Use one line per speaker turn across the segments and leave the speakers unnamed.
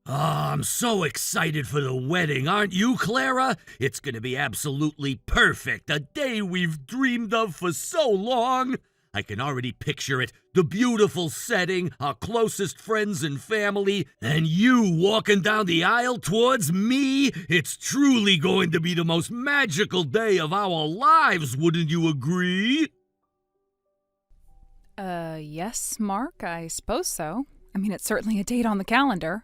Ah, I'm so excited for the wedding, aren't you, Clara? It's gonna be absolutely perfect, a day we've dreamed of for so long. I can already picture it, the beautiful setting, our closest friends and family, and you walking down the aisle towards me. It's truly going to be the most magical day of our lives, wouldn't you agree?
Yes, Mark, I suppose so. I mean, it's certainly a date on the calendar.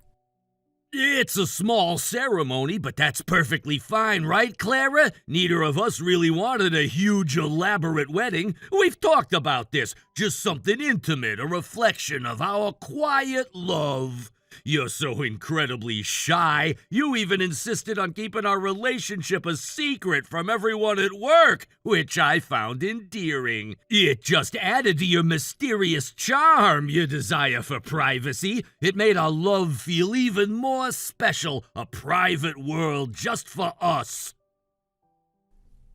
It's a small ceremony, but that's perfectly fine, right, Clara? Neither of us really wanted a huge, elaborate wedding. We've talked about this. Just something intimate, a reflection of our quiet love. You're so incredibly shy. You even insisted on keeping our relationship a secret from everyone at work, which I found endearing. It just added to your mysterious charm, your desire for privacy. It made our love feel even more special, a private world just for us.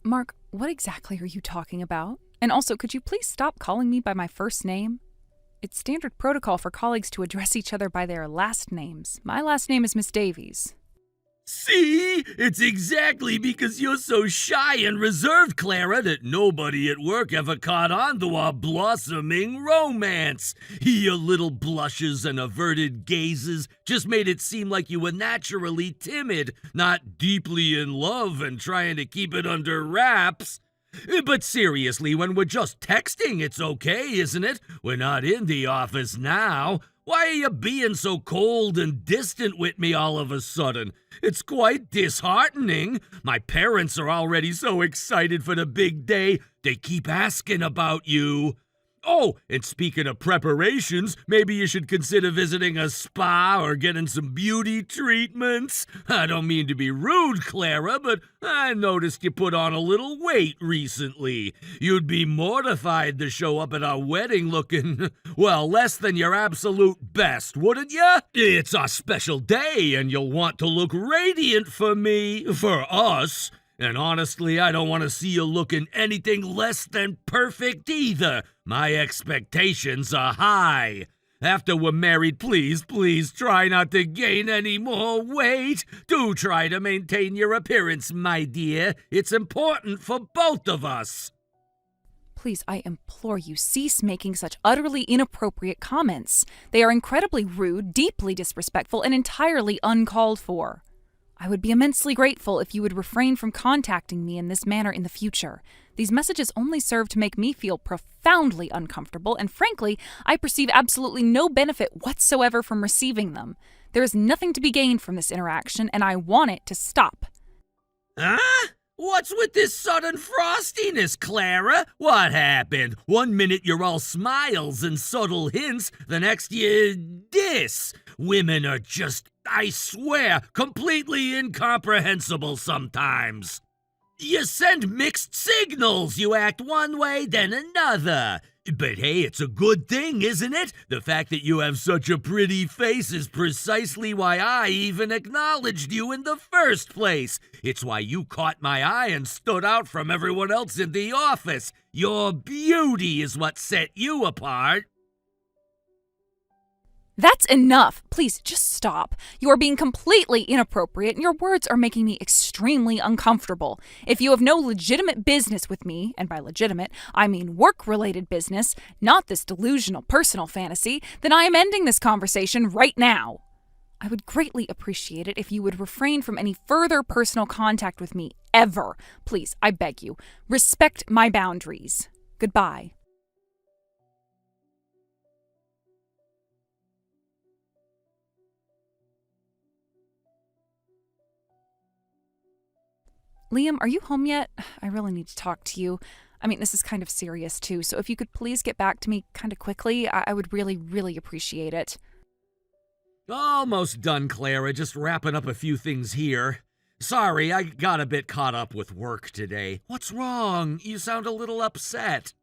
Mark, what exactly are you talking about? And also, could you please stop calling me by my first name? It's standard protocol for colleagues to address each other by their last names. My last name is Miss Davies.
See? It's exactly because you're so shy and reserved, Clara, that nobody at work ever caught on to our blossoming romance. Your little blushes and averted gazes just made it seem like you were naturally timid, not deeply in love and trying to keep it under wraps. But seriously, when we're just texting, it's okay, isn't it? We're not in the office now. Why are you being so cold and distant with me all of a sudden? It's quite disheartening. My parents are already so excited for the big day, they keep asking about you. Oh, and speaking of preparations, maybe you should consider visiting a spa or getting some beauty treatments. I don't mean to be rude, Clara, but I noticed you put on a little weight recently. You'd be mortified to show up at our wedding looking, well, less than your absolute best, wouldn't you? It's our special day, and you'll want to look radiant for me, for us. And honestly, I don't want to see you looking anything less than perfect either. My expectations are high. After we're married, please try not to gain any more weight. Do try to maintain your appearance, my dear. It's important for both of us.
Please, I implore you, cease making such utterly inappropriate comments. They are incredibly rude, deeply disrespectful, and entirely uncalled for. I would be immensely grateful if you would refrain from contacting me in this manner in the future. These messages only serve to make me feel profoundly uncomfortable, and frankly, I perceive absolutely no benefit whatsoever from receiving them. There is nothing to be gained from this interaction, and I want it to stop.
Huh? What's with this sudden frostiness, Clara? What happened? One minute you're all smiles and subtle hints, the next you diss. Women are just, I swear, completely incomprehensible sometimes. You send mixed signals. You act one way, then another. But hey, it's a good thing, isn't it? The fact that you have such a pretty face is precisely why I even acknowledged you in the first place. It's why you caught my eye and stood out from everyone else in the office. Your beauty is what set you apart.
That's enough. Please, just stop. You are being completely inappropriate, and your words are making me extremely uncomfortable. If you have no legitimate business with me, and by legitimate, I mean work-related business, not this delusional personal fantasy, then I am ending this conversation right now. I would greatly appreciate it if you would refrain from any further personal contact with me, ever. Please, I beg you, respect my boundaries. Goodbye. Liam, are you home yet? I really need to talk to you. I mean, this is kind of serious too, so if you could please get back to me kind of quickly, I would really, really appreciate it.
Almost done, Clara. Just wrapping up a few things here. Sorry, I got a bit caught up with work today. What's wrong? You sound a little upset.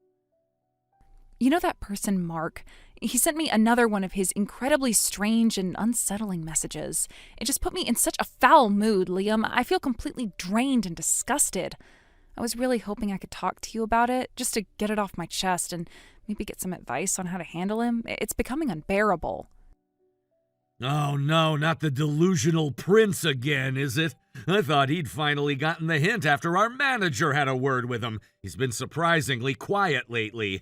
You know that person, Mark? He sent me another one of his incredibly strange and unsettling messages. It just put me in such a foul mood, Liam. I feel completely drained and disgusted. I was really hoping I could talk to you about it, just to get it off my chest and maybe get some advice on how to handle him. It's becoming unbearable.
Oh no, not the delusional prince again, is it? I thought he'd finally gotten the hint after our manager had a word with him. He's been surprisingly quiet lately.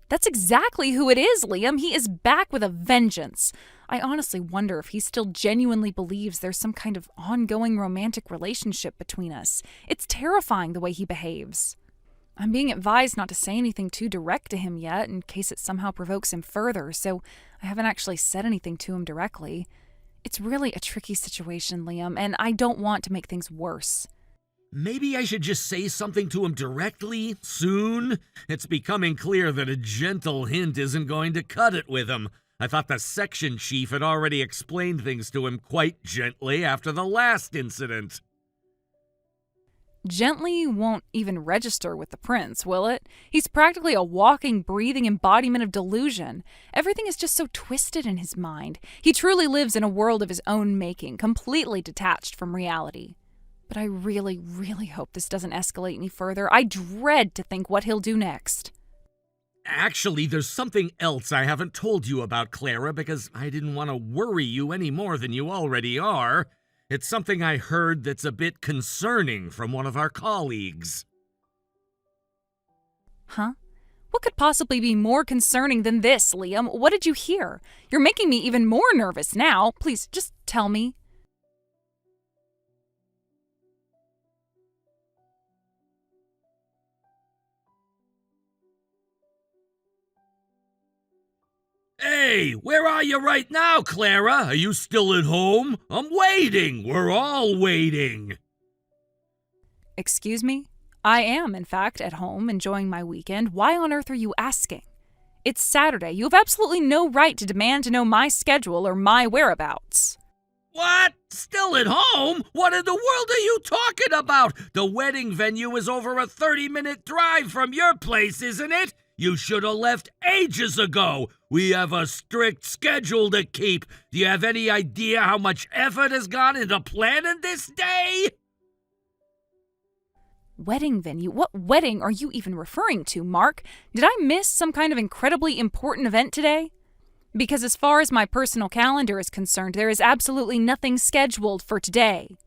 That's exactly who it is, Liam. He is back with a vengeance. I honestly wonder if he still genuinely believes there's some kind of ongoing romantic relationship between us. It's terrifying the way he behaves. I'm being advised not to say anything too direct to him yet in case it somehow provokes him further, so I haven't actually said anything to him directly. It's really a tricky situation, Liam, and I don't want to make things worse.
Maybe I should just say something to him directly, soon? It's becoming clear that a gentle hint isn't going to cut it with him. I thought the section chief had already explained things to him quite gently after the last incident.
Gently won't even register with the prince, will it? He's practically a walking, breathing embodiment of delusion. Everything is just so twisted in his mind. He truly lives in a world of his own making, completely detached from reality. But I really, really hope this doesn't escalate any further. I dread to think what he'll do next.
Actually, there's something else I haven't told you about, Clara, because I didn't want to worry you any more than you already are. It's something I heard that's a bit concerning from one of our colleagues.
Huh? What could possibly be more concerning than this, Liam? What did you hear? You're making me even more nervous now. Please, just tell me.
Hey, where are you right now, Clara? Are you still at home? I'm waiting. We're all waiting.
Excuse me? I am, in fact, at home, enjoying my weekend. Why on earth are you asking? It's Saturday. You have absolutely no right to demand to know my schedule or my whereabouts.
What? Still at home? What in the world are you talking about? The wedding venue is over a 30-minute drive from your place, isn't it? You should have left ages ago. We have a strict schedule to keep. Do you have any idea how much effort has gone into planning this day?
Wedding venue? What wedding are you even referring to, Mark? Did I miss some kind of incredibly important event today? Because as far as my personal calendar is concerned, there is absolutely nothing scheduled for today.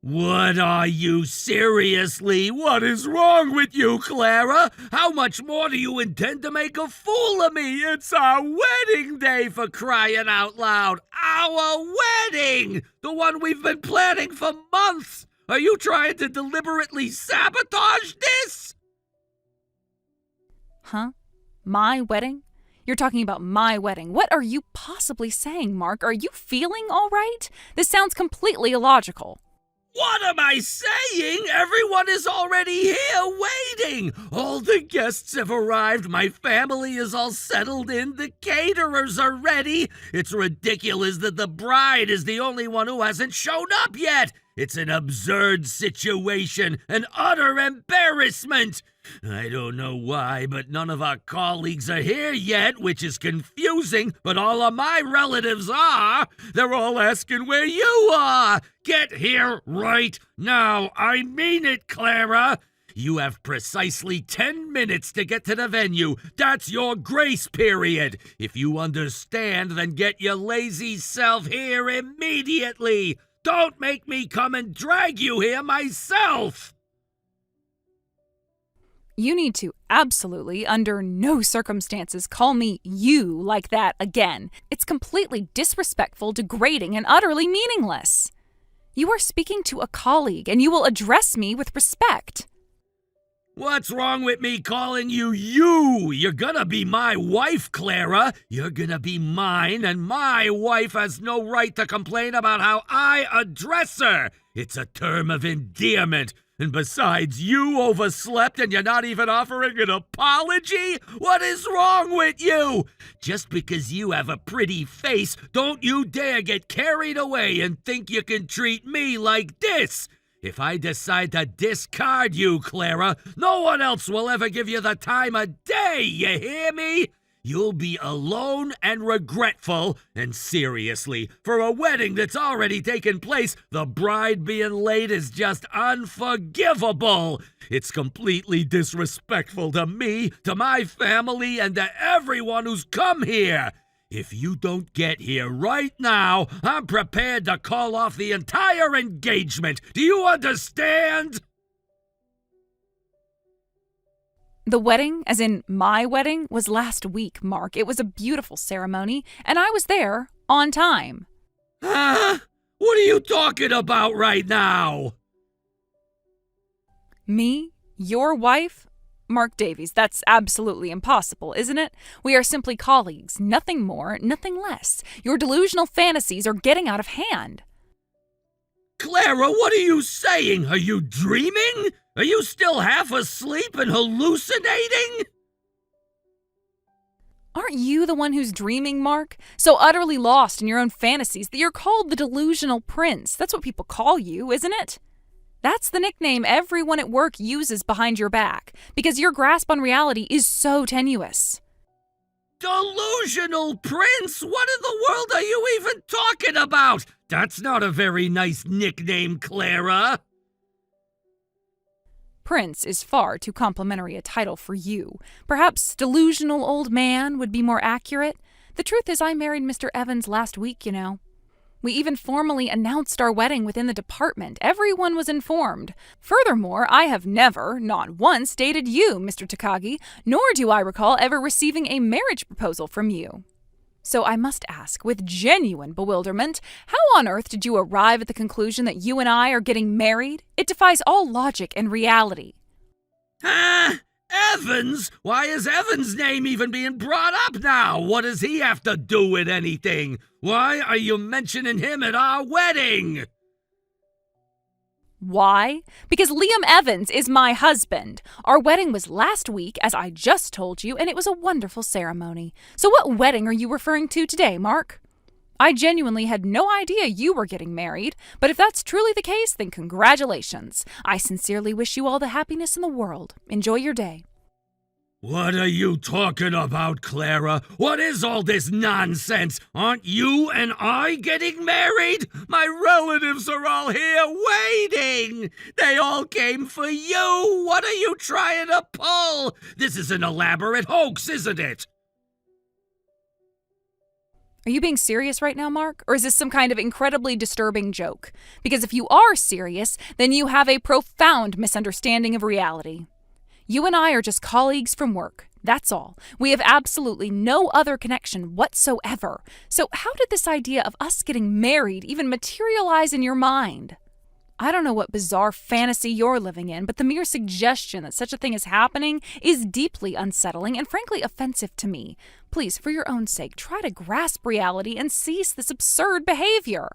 What are you, seriously? What is wrong with you, Clara? How much more do you intend to make a fool of me? It's our wedding day, for crying out loud. Our wedding! The one we've been planning for months! Are you trying to deliberately sabotage this?
Huh? My wedding? You're talking about my wedding. What are you possibly saying, Mark? Are you feeling all right? This sounds completely illogical.
What am I saying? Everyone is already here waiting. All the guests have arrived. My family is all settled in. The caterers are ready. It's ridiculous that the bride is the only one who hasn't shown up yet. It's an absurd situation, an utter embarrassment. I don't know why, but none of our colleagues are here yet, which is confusing, but all of my relatives are. They're all asking where you are. Get here right now. I mean it, Clara. You have precisely 10 minutes to get to the venue. That's your grace period. If you understand, then get your lazy self here immediately. Don't make me come and drag you here myself.
You need to absolutely, under no circumstances, call me you like that again. It's completely disrespectful, degrading, and utterly meaningless. You are speaking to a colleague, and you will address me with respect.
What's wrong with me calling you you? You're gonna be my wife, Clara. You're gonna be mine, and my wife has no right to complain about how I address her. It's a term of endearment. And besides, you overslept and you're not even offering an apology? What is wrong with you? Just because you have a pretty face, don't you dare get carried away and think you can treat me like this. If I decide to discard you, Clara, no one else will ever give you the time of day, you hear me? You'll be alone and regretful, and seriously, for a wedding that's already taken place, the bride being late is just unforgivable. It's completely disrespectful to me, to my family, and to everyone who's come here. If you don't get here right now, I'm prepared to call off the entire engagement. Do you understand?
The wedding, as in my wedding, was last week, Mark. It was a beautiful ceremony, and I was there on time.
Huh? What are you talking about right now?
Me? Your wife? Mark Davies, that's absolutely impossible, isn't it? We are simply colleagues, nothing more, nothing less. Your delusional fantasies are getting out of hand.
Clara, what are you saying? Are you dreaming? Are you still half asleep and hallucinating?
Aren't you the one who's dreaming, Mark? So utterly lost in your own fantasies that you're called the delusional prince. That's what people call you, isn't it? That's the nickname everyone at work uses behind your back, because your grasp on reality is so tenuous.
Delusional prince? What in the world are you even talking about? That's not a very nice nickname, Clara.
Prince is far too complimentary a title for you. Perhaps delusional old man would be more accurate. The truth is I married Mr. Evans last week, you know. We even formally announced our wedding within the department. Everyone was informed. Furthermore, I have never, not once, dated you, Mr. Takagi, nor do I recall ever receiving a marriage proposal from you. So I must ask, with genuine bewilderment, how on earth did you arrive at the conclusion that you and I are getting married? It defies all logic and reality.
Huh? Evans? Why is Evans' name even being brought up now? What does he have to do with anything? Why are you mentioning him at our wedding?
Why? Because Liam Evans is my husband. Our wedding was last week, as I just told you, and it was a wonderful ceremony. So what wedding are you referring to today, Mark? I genuinely had no idea you were getting married, but if that's truly the case, then congratulations. I sincerely wish you all the happiness in the world. Enjoy your day.
What are you talking about, Clara? What is all this nonsense? Aren't you and I getting married? My relatives are all here waiting. They all came for you. What are you trying to pull? This is an elaborate hoax, isn't it?
Are you being serious right now, Mark? Or is this some kind of incredibly disturbing joke? Because if you are serious, then you have a profound misunderstanding of reality. You and I are just colleagues from work. That's all. We have absolutely no other connection whatsoever. So how did this idea of us getting married even materialize in your mind? I don't know what bizarre fantasy you're living in, but the mere suggestion that such a thing is happening is deeply unsettling and frankly offensive to me. Please, for your own sake, try to grasp reality and cease this absurd behavior.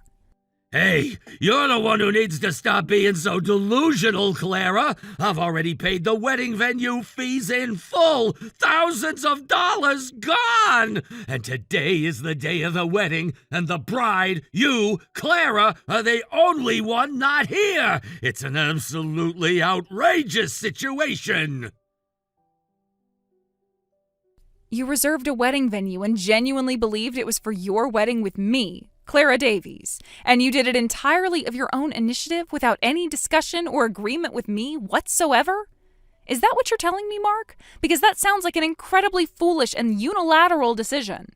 Hey, you're the one who needs to stop being so delusional, Clara. I've already paid the wedding venue fees in full. Thousands of dollars gone. And today is the day of the wedding, and the bride, you, Clara, are the only one not here. It's an absolutely outrageous situation.
You reserved a wedding venue and genuinely believed it was for your wedding with me, Clara Davies, and you did it entirely of your own initiative without any discussion or agreement with me whatsoever? Is that what you're telling me, Mark? Because that sounds like an incredibly foolish and unilateral decision.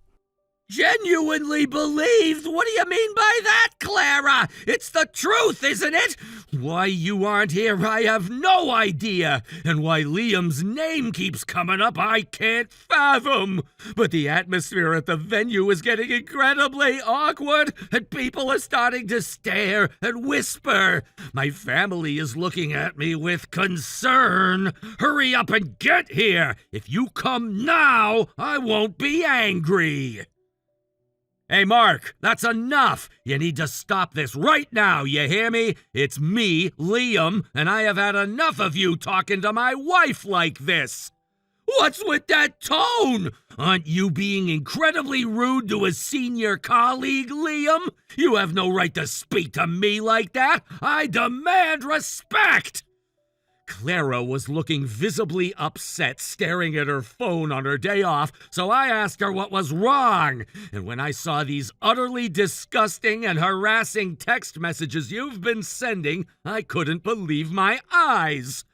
Genuinely believed? What do you mean by that, Clara? It's the truth, isn't it? Why you aren't here, I have no idea. And why Liam's name keeps coming up, I can't fathom. But the atmosphere at the venue is getting incredibly awkward, and people are starting to stare and whisper. My family is looking at me with concern. Hurry up and get here. If you come now, I won't be angry. Hey, Mark, that's enough. You need to stop this right now, you hear me? It's me, Liam, and I have had enough of you talking to my wife like this. What's with that tone? Aren't you being incredibly rude to a senior colleague, Liam? You have no right to speak to me like that. I demand respect. Clara was looking visibly upset, staring at her phone on her day off, so I asked her what was wrong. And when I saw these utterly disgusting and harassing text messages you've been sending, I couldn't believe my eyes.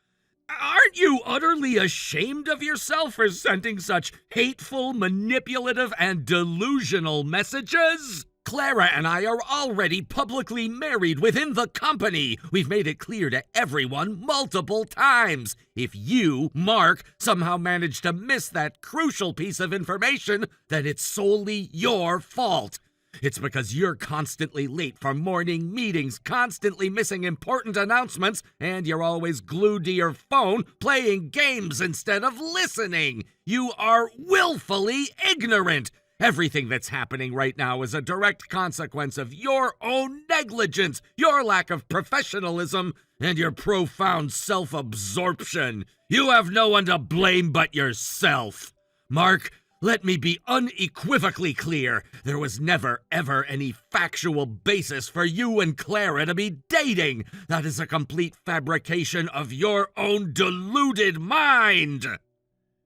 Aren't you utterly ashamed of yourself for sending such hateful, manipulative, and delusional messages? Clara and I are already publicly married within the company. We've made it clear to everyone multiple times. If you, Mark, somehow managed to miss that crucial piece of information, then it's solely your fault. It's because you're constantly late for morning meetings, constantly missing important announcements, and you're always glued to your phone playing games instead of listening. You are willfully ignorant. Everything that's happening right now is a direct consequence of your own negligence, your lack of professionalism, and your profound self-absorption. You have no one to blame but yourself. Mark, let me be unequivocally clear. There was never, ever any factual basis for you and Clara to be dating. That is a complete fabrication of your own deluded mind.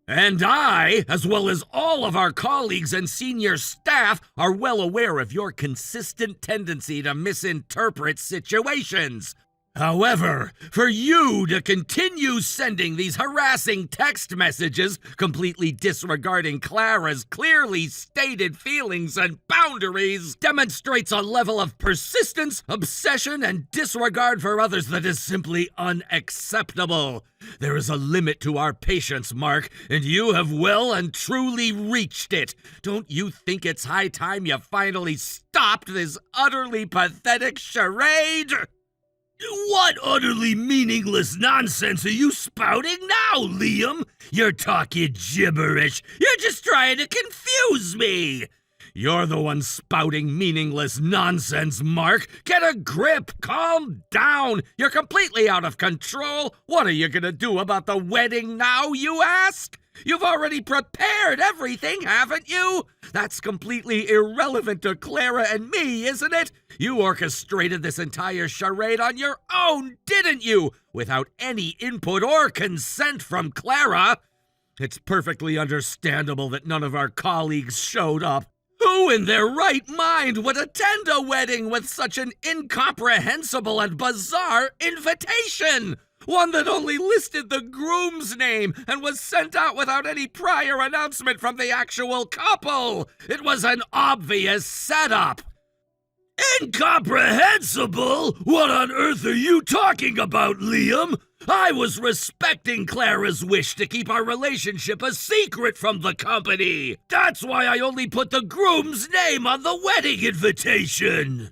And I, as well as all of our colleagues and senior staff, are well aware of your consistent tendency to misinterpret situations. However, for you to continue sending these harassing text messages, completely disregarding Clara's clearly stated feelings and boundaries, demonstrates a level of persistence, obsession, and disregard for others that is simply unacceptable. There is a limit to our patience, Mark, and you have well and truly reached it. Don't you think it's high time you finally stopped this utterly pathetic charade? What utterly meaningless nonsense are you spouting now, Liam? You're talking gibberish. You're just trying to confuse me. You're the one spouting meaningless nonsense, Mark. Get a grip. Calm down. You're completely out of control. What are you gonna do about the wedding now, you ask? You've already prepared everything, haven't you? That's completely irrelevant to Clara and me, isn't it? You orchestrated this entire charade on your own, didn't you? Without any input or consent from Clara. It's perfectly understandable that none of our colleagues showed up. Who in their right mind would attend a wedding with such an incomprehensible and bizarre invitation? One that only listed the groom's name and was sent out without any prior announcement from the actual couple. It was an obvious setup. Incomprehensible? What on earth are you talking about, Liam? I was respecting Clara's wish to keep our relationship a secret from the company. That's why I only put the groom's name on the wedding invitation.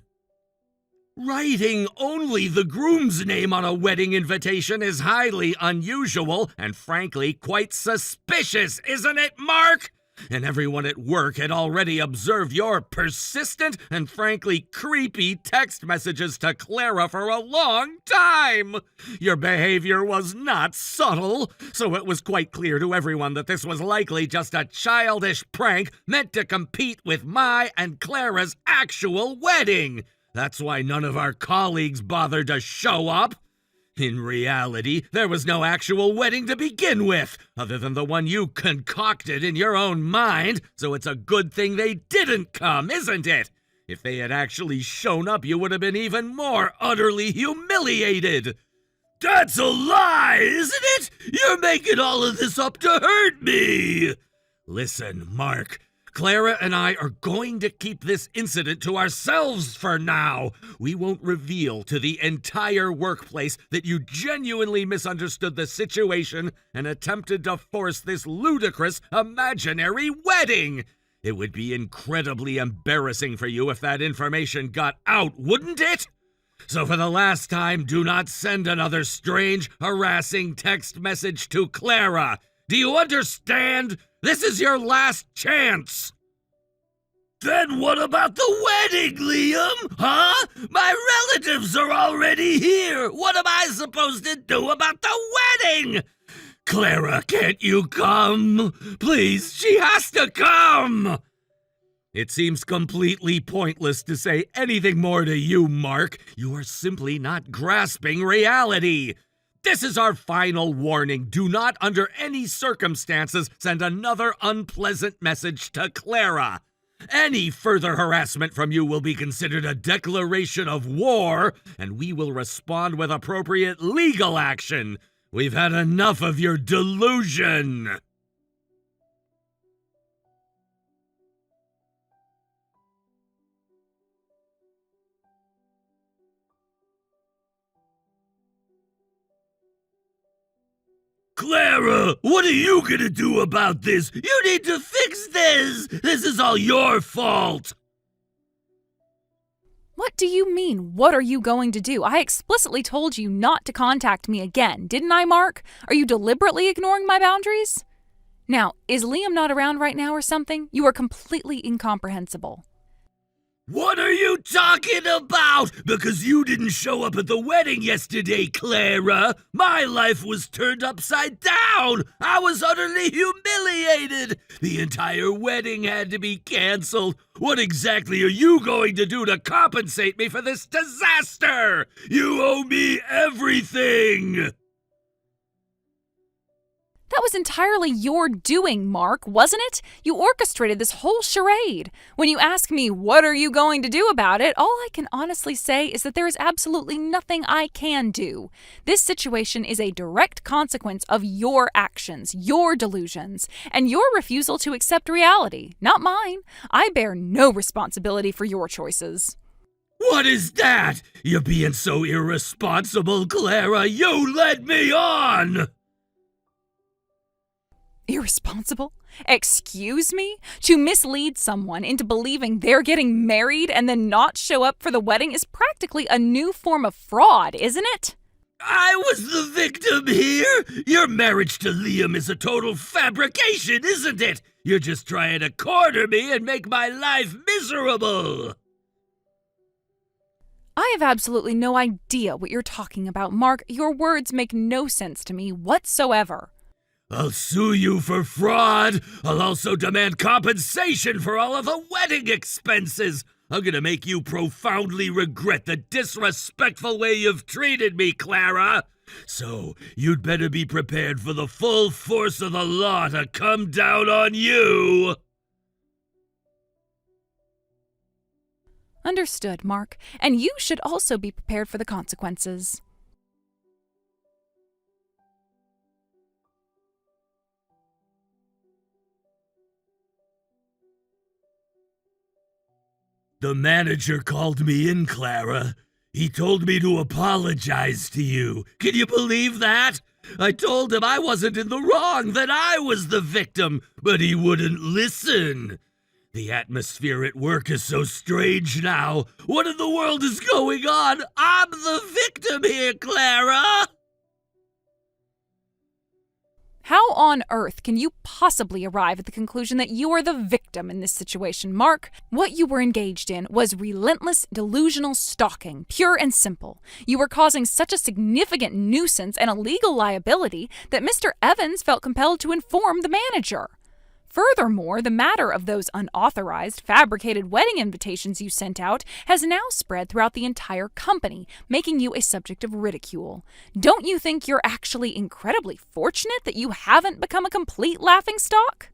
Writing only the groom's name on a wedding invitation is highly unusual and frankly quite suspicious, isn't it, Mark? And everyone at work had already observed your persistent and frankly creepy text messages to Clara for a long time. Your behavior was not subtle, so it was quite clear to everyone that this was likely just a childish prank meant to compete with my and Clara's actual wedding. That's why none of our colleagues bothered to show up. In reality, there was no actual wedding to begin with, other than the one you concocted in your own mind, so it's a good thing they didn't come, isn't it? If they had actually shown up, you would have been even more utterly humiliated. That's a lie, isn't it? You're making all of this up to hurt me. Listen, Mark. Clara and I are going to keep this incident to ourselves for now. We won't reveal to the entire workplace that you genuinely misunderstood the situation and attempted to force this ludicrous imaginary wedding. It would be incredibly embarrassing for you if that information got out, wouldn't it? So for the last time, do not send another strange, harassing text message to Clara. Do you understand? This is your last chance! Then what about the wedding, Liam? Huh? My relatives are already here! What am I supposed to do about the wedding? Clara, can't you come? Please, she has to come! It seems completely pointless to say anything more to you, Mark. You are simply not grasping reality. This is our final warning. Do not, under any circumstances, send another unpleasant message to Clara. Any further harassment from you will be considered a declaration of war, and we will respond with appropriate legal action. We've had enough of your delusion. Clara, what are you gonna do about this? You need to fix this! This is all your fault!
What do you mean, what are you going to do? I explicitly told you not to contact me again, didn't I, Mark? Are you deliberately ignoring my boundaries? Now, is Liam not around right now or something? You are completely incomprehensible.
What are you talking about? Because you didn't show up at the wedding yesterday, Clara. My life was turned upside down. I was utterly humiliated. The entire wedding had to be canceled. What exactly are you going to do to compensate me for this disaster? You owe me everything.
That was entirely your doing, Mark, wasn't it? You orchestrated this whole charade. When you ask me, what are you going to do about it, all I can honestly say is that there is absolutely nothing I can do. This situation is a direct consequence of your actions, your delusions, and your refusal to accept reality, not mine. I bear no responsibility for your choices.
What is that? You're being so irresponsible, Clara. You led me on!
Irresponsible? Excuse me? To mislead someone into believing they're getting married and then not show up for the wedding is practically a new form of fraud, isn't it?
I was the victim here. Your marriage to Liam is a total fabrication, isn't it? You're just trying to corner me and make my life miserable.
I have absolutely no idea what you're talking about, Mark. Your words make no sense to me whatsoever.
I'll sue you for fraud. I'll also demand compensation for all of the wedding expenses. I'm gonna make you profoundly regret the disrespectful way you've treated me, Clara. So, you'd better be prepared for the full force of the law to come down on you.
Understood, Mark. And you should also be prepared for the consequences.
The manager called me in, Clara. He told me to apologize to you. Can you believe that? I told him I wasn't in the wrong, that I was the victim, but he wouldn't listen. The atmosphere at work is so strange now. What in the world is going on? I'm the victim here, Clara!
How on earth can you possibly arrive at the conclusion that you are the victim in this situation, Mark? What you were engaged in was relentless, delusional stalking, pure and simple. You were causing such a significant nuisance and a legal liability that Mr. Evans felt compelled to inform the manager. Furthermore, the matter of those unauthorized, fabricated wedding invitations you sent out has now spread throughout the entire company, making you a subject of ridicule. Don't you think you're actually incredibly fortunate that you haven't become a complete laughingstock?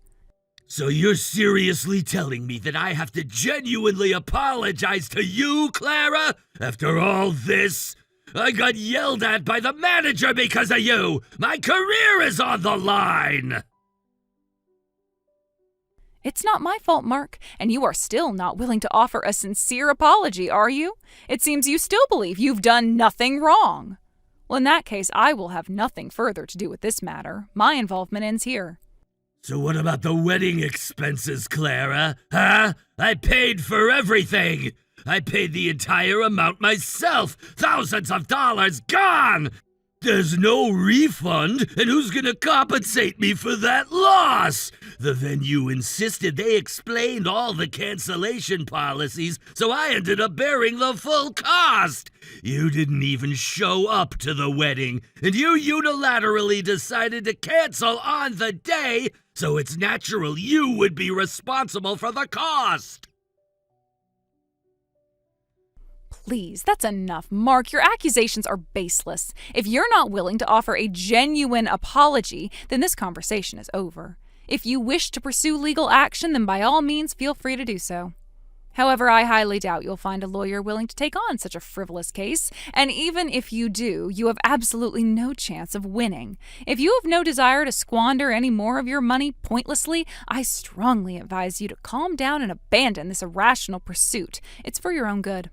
So you're seriously telling me that I have to genuinely apologize to you, Clara? After all this? I got yelled at by the manager because of you! My career is on the line!
It's not my fault, Mark, and you are still not willing to offer a sincere apology, are you? It seems you still believe you've done nothing wrong. Well, in that case, I will have nothing further to do with this matter. My involvement ends here.
So what about the wedding expenses, Clara? Huh? I paid for everything! I paid the entire amount myself! Thousands of dollars gone! There's no refund, and who's gonna compensate me for that loss? The venue insisted they explained all the cancellation policies, so I ended up bearing the full cost. You didn't even show up to the wedding, and you unilaterally decided to cancel on the day, so it's natural you would be responsible for the cost.
Please, that's enough. Mark, your accusations are baseless. If you're not willing to offer a genuine apology, then this conversation is over. If you wish to pursue legal action, then by all means feel free to do so. However, I highly doubt you'll find a lawyer willing to take on such a frivolous case, and even if you do, you have absolutely no chance of winning. If you have no desire to squander any more of your money pointlessly, I strongly advise you to calm down and abandon this irrational pursuit. It's for your own good.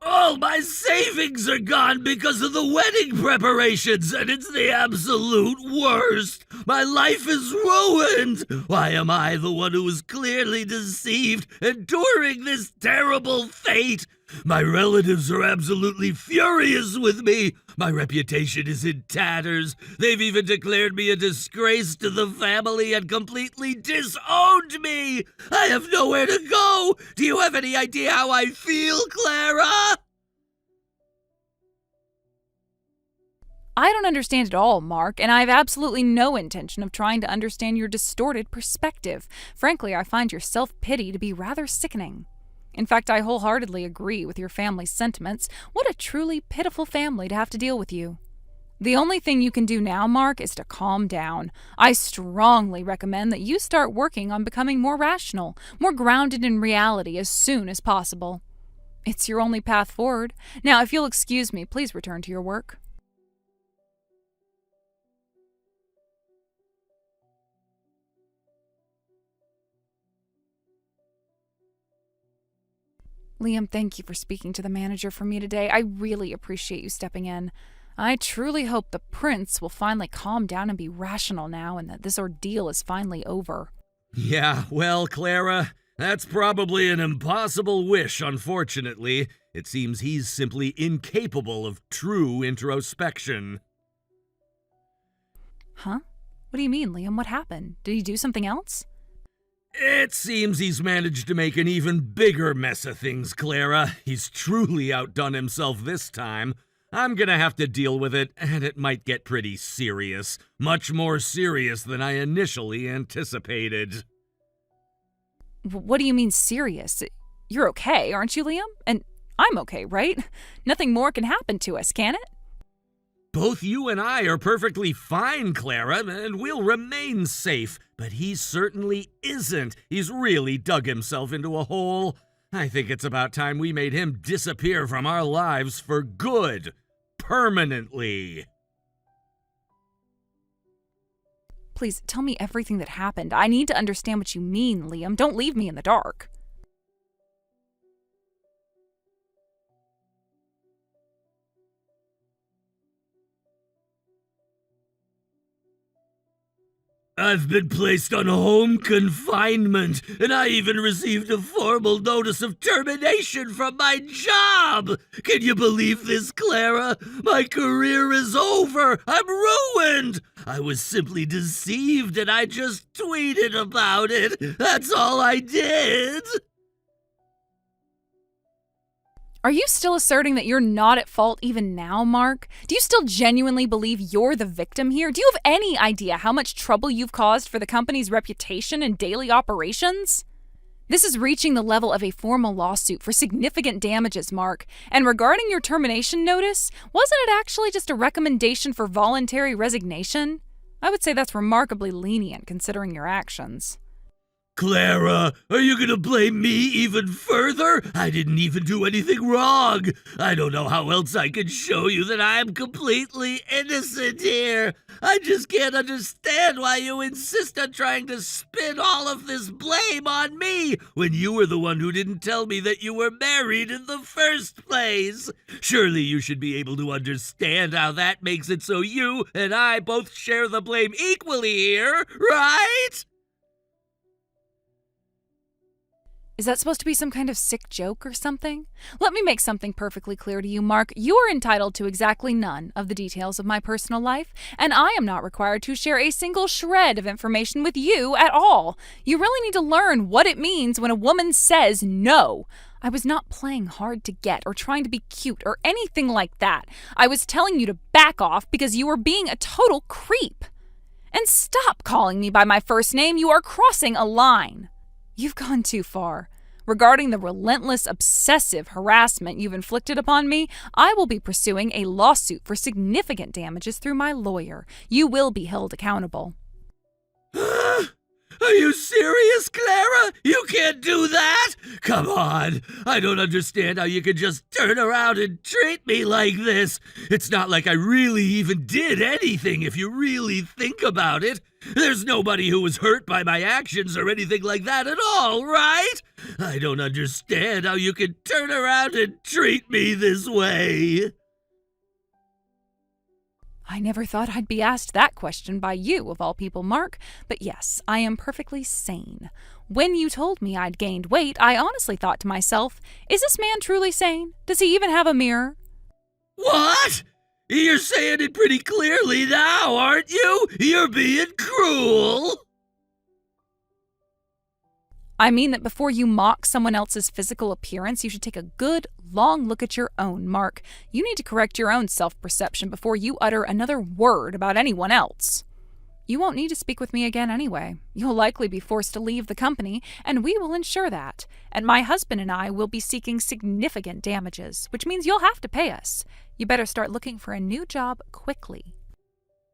All my savings are gone because of the wedding preparations, and it's the absolute worst. My life is ruined. Why am I the one who was clearly deceived, enduring this terrible fate? My relatives are absolutely furious with me. My reputation is in tatters. They've even declared me a disgrace to the family and completely disowned me. I have nowhere to go. Do you have any idea how I feel, Clara?
I don't understand at all, Mark, and I have absolutely no intention of trying to understand your distorted perspective. Frankly, I find your self-pity to be rather sickening. In fact, I wholeheartedly agree with your family's sentiments. What a truly pitiful family to have to deal with you. The only thing you can do now, Mark, is to calm down. I strongly recommend that you start working on becoming more rational, more grounded in reality as soon as possible. It's your only path forward. Now, if you'll excuse me, please return to your work. Liam, thank you for speaking to the manager for me today. I really appreciate you stepping in. I truly hope the prince will finally calm down and be rational now, and that this ordeal is finally over.
Yeah, well, Clara, that's probably an impossible wish, unfortunately. It seems he's simply incapable of true introspection.
Huh? What do you mean, Liam? What happened? Did he do something else?
It seems he's managed to make an even bigger mess of things, Clara. He's truly outdone himself this time. I'm gonna have to deal with it, and it might get pretty serious. Much more serious than I initially anticipated.
What do you mean serious? You're okay, aren't you, Liam? And I'm okay, right? Nothing more can happen to us, can it?
Both you and I are perfectly fine, Clara, and we'll remain safe. But he certainly isn't. He's really dug himself into a hole. I think it's about time we made him disappear from our lives for good. Permanently.
Please, tell me everything that happened. I need to understand what you mean, Liam. Don't leave me in the dark.
I've been placed on home confinement, and I even received a formal notice of termination from my job. Can you believe this, Clara? My career is over. I'm ruined. I was simply deceived, and I just tweeted about it. That's all I did.
Are you still asserting that you're not at fault even now, Mark? Do you still genuinely believe you're the victim here? Do you have any idea how much trouble you've caused for the company's reputation and daily operations? This is reaching the level of a formal lawsuit for significant damages, Mark. And regarding your termination notice, wasn't it actually just a recommendation for voluntary resignation? I would say that's remarkably lenient considering your actions.
Clara, are you gonna blame me even further? I didn't even do anything wrong. I don't know how else I can show you that I am completely innocent here. I just can't understand why you insist on trying to spin all of this blame on me when you were the one who didn't tell me that you were married in the first place. Surely you should be able to understand how that makes it so you and I both share the blame equally here, right?
Is that supposed to be some kind of sick joke or something? Let me make something perfectly clear to you, Mark. You are entitled to exactly none of the details of my personal life, and I am not required to share a single shred of information with you at all. You really need to learn what it means when a woman says no. I was not playing hard to get or trying to be cute or anything like that. I was telling you to back off because you were being a total creep. And stop calling me by my first name. You are crossing a line. You've gone too far. Regarding the relentless, obsessive harassment you've inflicted upon me, I will be pursuing a lawsuit for significant damages through my lawyer. You will be held accountable.
Are you serious, Clara? You can't do that! Come on! I don't understand how you could just turn around and treat me like this! It's not like I really even did anything if you really think about it. There's nobody who was hurt by my actions or anything like that at all, right? I don't understand how you could turn around and treat me this way.
I never thought I'd be asked that question by you, of all people, Mark. But yes, I am perfectly sane. When you told me I'd gained weight, I honestly thought to myself, is this man truly sane? Does he even have a mirror?
What? You're saying it pretty clearly now, aren't you? You're being cruel.
I mean that before you mock someone else's physical appearance, you should take a good, long look at your own, Mark. You need to correct your own self-perception before you utter another word about anyone else. You won't need to speak with me again anyway. You'll likely be forced to leave the company, and we will ensure that. And my husband and I will be seeking significant damages, which means you'll have to pay us. You better start looking for a new job quickly.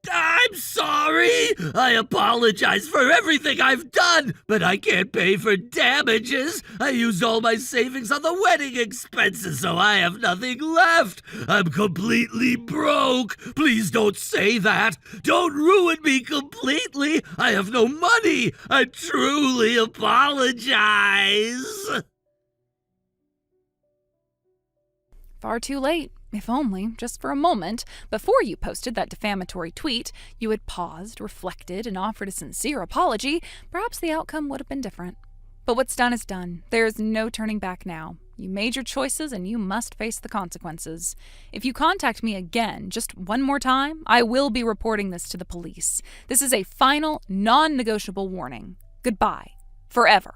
I'm sorry! I apologize for everything I've done, but I can't pay for damages. I used all my savings on the wedding expenses, so I have nothing left. I'm completely broke. Please don't say that. Don't ruin me completely. I have no money. I truly apologize.
Far too late. If only, just for a moment, before you posted that defamatory tweet, you had paused, reflected, and offered a sincere apology, perhaps the outcome would have been different. But what's done is done. There is no turning back now. You made your choices and you must face the consequences. If you contact me again, just one more time, I will be reporting this to the police. This is a final, non-negotiable warning. Goodbye. Forever.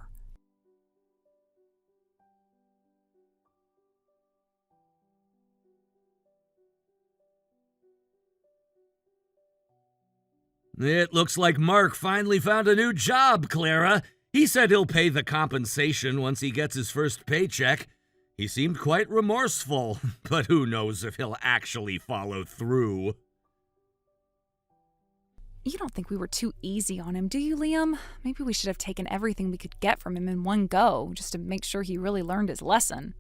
It looks like Mark finally found a new job, Clara. He said he'll pay the compensation once he gets his first paycheck. He seemed quite remorseful, but who knows if he'll actually follow through.
You don't think we were too easy on him, do you, Liam? Maybe we should have taken everything we could get from him in one go, just to make sure he really learned his lesson.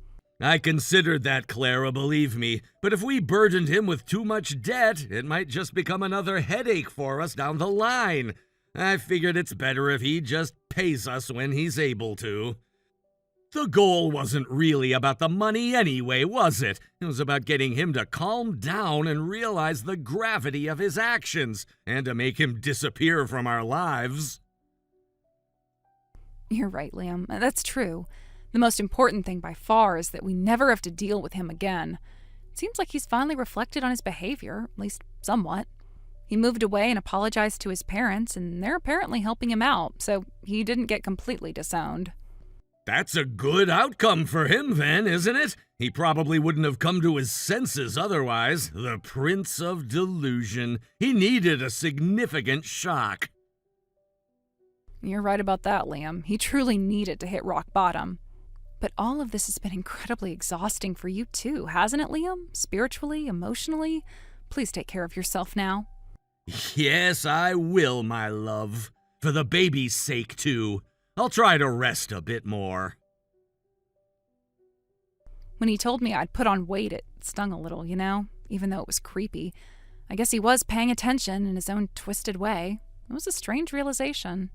I considered that, Clara, believe me, but if we burdened him with too much debt, it might just become another headache for us down the line. I figured it's better if he just pays us when he's able to. The goal wasn't really about the money anyway, was it? It was about getting him to calm down and realize the gravity of his actions, and to make him disappear from our lives.
You're right, Liam. That's true. The most important thing by far is that we never have to deal with him again. It seems like he's finally reflected on his behavior, at least somewhat. He moved away and apologized to his parents, and they're apparently helping him out, so he didn't get completely disowned.
That's a good outcome for him then, isn't it? He probably wouldn't have come to his senses otherwise. The Prince of Delusion. He needed a significant shock.
You're right about that, Liam. He truly needed to hit rock bottom. But all of this has been incredibly exhausting for you too, hasn't it, Liam? Spiritually, emotionally? Please take care of yourself now.
Yes, I will, my love. For the baby's sake, too. I'll try to rest a bit more.
When he told me I'd put on weight, it stung a little, even though it was creepy. I guess he was paying attention in his own twisted way. It was a strange realization.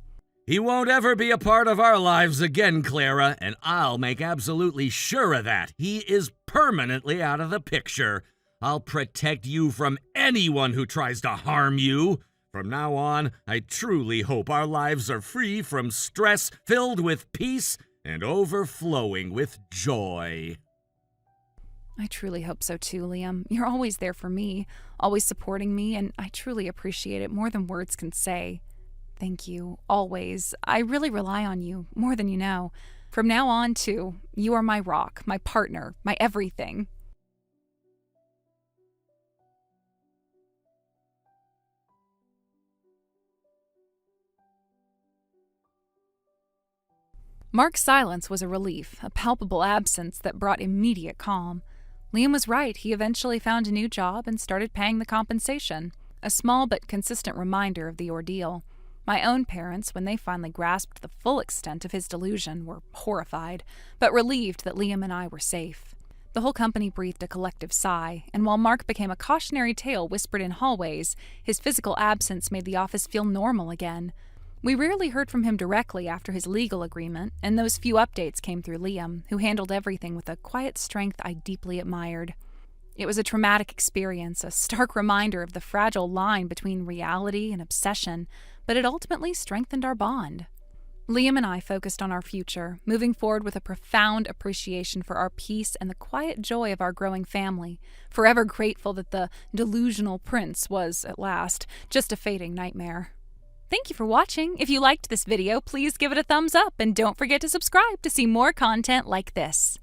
He won't ever be a part of our lives again, Clara, and I'll make absolutely sure of that. He is permanently out of the picture. I'll protect you from anyone who tries to harm you. From now on, I truly hope our lives are free from stress, filled with peace, and overflowing with joy.
I truly hope so too, Liam. You're always there for me, always supporting me, and I truly appreciate it more than words can say. Thank you, always. I really rely on you, more than you know. From now on, too, you are my rock, my partner, my everything. Mark's silence was a relief, a palpable absence that brought immediate calm. Liam was right. He eventually found a new job and started paying the compensation, a small but consistent reminder of the ordeal. My own parents, when they finally grasped the full extent of his delusion, were horrified, but relieved that Liam and I were safe. The whole company breathed a collective sigh, and while Mark became a cautionary tale whispered in hallways, his physical absence made the office feel normal again. We rarely heard from him directly after his legal agreement, and those few updates came through Liam, who handled everything with a quiet strength I deeply admired. It was a traumatic experience, a stark reminder of the fragile line between reality and obsession, but it ultimately strengthened our bond. Liam and I focused on our future, moving forward with a profound appreciation for our peace and the quiet joy of our growing family, forever grateful that the delusional prince was, at last, just a fading nightmare. Thank you for watching. If you liked this video, please give it a thumbs up and don't forget to subscribe to see more content like this.